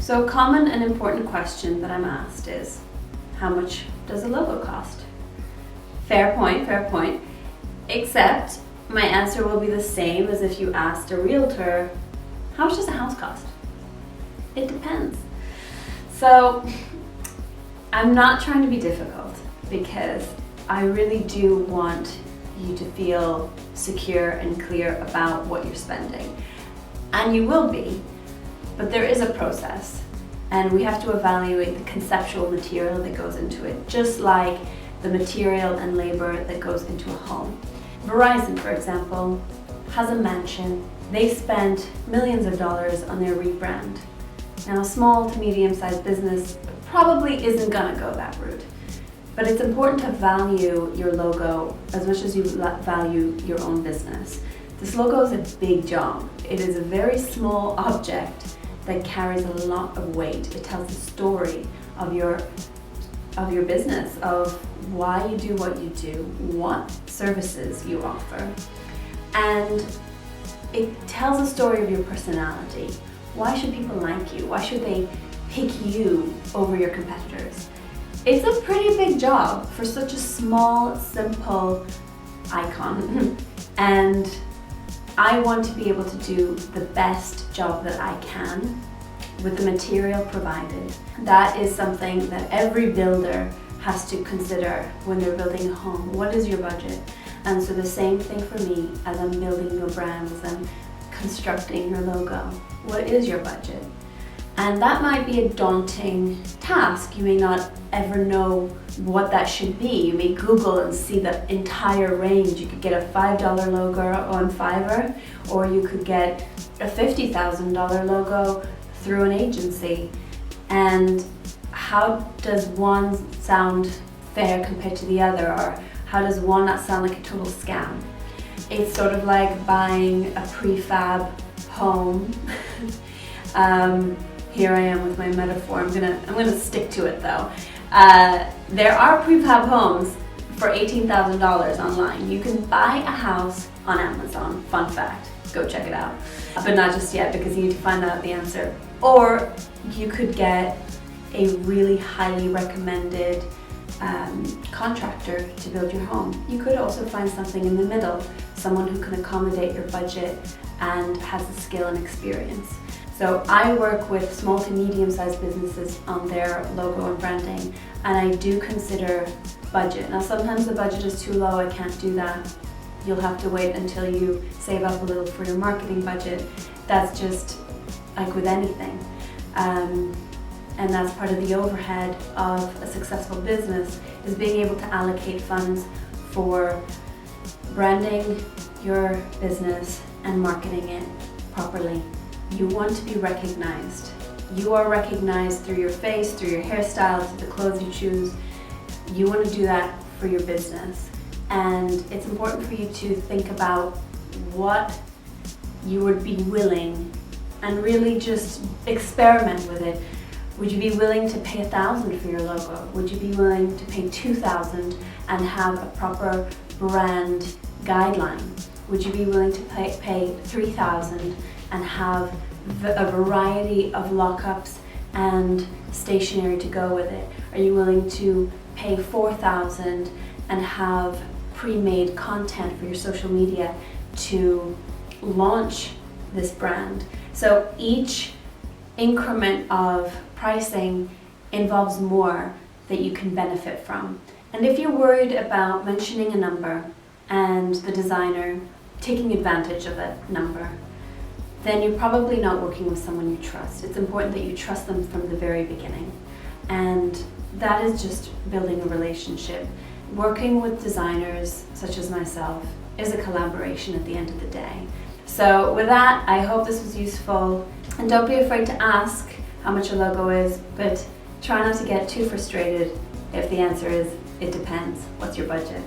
So a common and important question that I'm asked is, how much does a logo cost? Fair point. Except my answer will be the same as if you asked a realtor, how much does a house cost? It depends. So I'm not trying to be difficult because I really do want you to feel secure and clear about what you're spending. And you will be, but there is a process. And we have to evaluate the conceptual material that goes into it, just like the material and labor that goes into a home. Verizon, for example, has a mansion. They spent millions of dollars on their rebrand. Now, a small to medium-sized business probably isn't gonna go that route. But it's important to value your logo as much as you value your own business. This logo is a big job. It is a very small object that carries a lot of weight. It tells the story of your business, of why you do what you do, what services you offer. And it tells a story of your personality. Why should people like you? Why should they pick you over your competitors? It's a pretty big job for such a small, simple icon. And I want to be able to do the best job that I can with the material provided. That is something that every builder has to consider when they're building a home. What is your budget? And so the same thing for me as I'm building your brand, as I'm constructing your logo. What is your budget? And that might be a daunting task. You may not ever know what that should be. You may Google and see the entire range. You could get a $5 logo on Fiverr, or you could get a $50,000 logo through an agency. And how does one sound fair compared to the other, or how does one not sound like a total scam? It's sort of like buying a prefab home. Here I am with my metaphor. I'm gonna stick to it though. There are prefab homes for $18,000 online. You can buy a house on Amazon. Fun fact, go check it out. But not just yet, because you need to find out the answer. Or you could get a really highly recommended contractor to build your home. You could also find something in the middle, someone who can accommodate your budget and has the skill and experience. So I work with small to medium-sized businesses on their logo and branding, and I do consider budget. Now sometimes the budget is too low, I can't do that. You'll have to wait until you save up a little for your marketing budget. That's just like with anything. And that's part of the overhead of a successful business, is being able to allocate funds for branding your business and marketing it properly. You want to be recognized. You are recognized through your face, through your hairstyle, through the clothes you choose. You want to do that for your business. And it's important for you to think about what you would be willing, and really just experiment with it. Would you be willing to pay $1,000 for your logo? Would you be willing to pay $2,000 and have a proper brand guideline? Would you be willing to pay $3,000 and have a variety of lockups and stationery to go with it? Are you willing to pay $4,000 and have pre-made content for your social media to launch this brand? So each increment of pricing involves more that you can benefit from. And if you're worried about mentioning a number and the designer taking advantage of that number, then you're probably not working with someone you trust. It's important that you trust them from the very beginning. And that is just building a relationship. Working with designers such as myself is a collaboration at the end of the day. So with that, I hope this was useful. And don't be afraid to ask how much a logo is, but try not to get too frustrated if the answer is, it depends. What's your budget?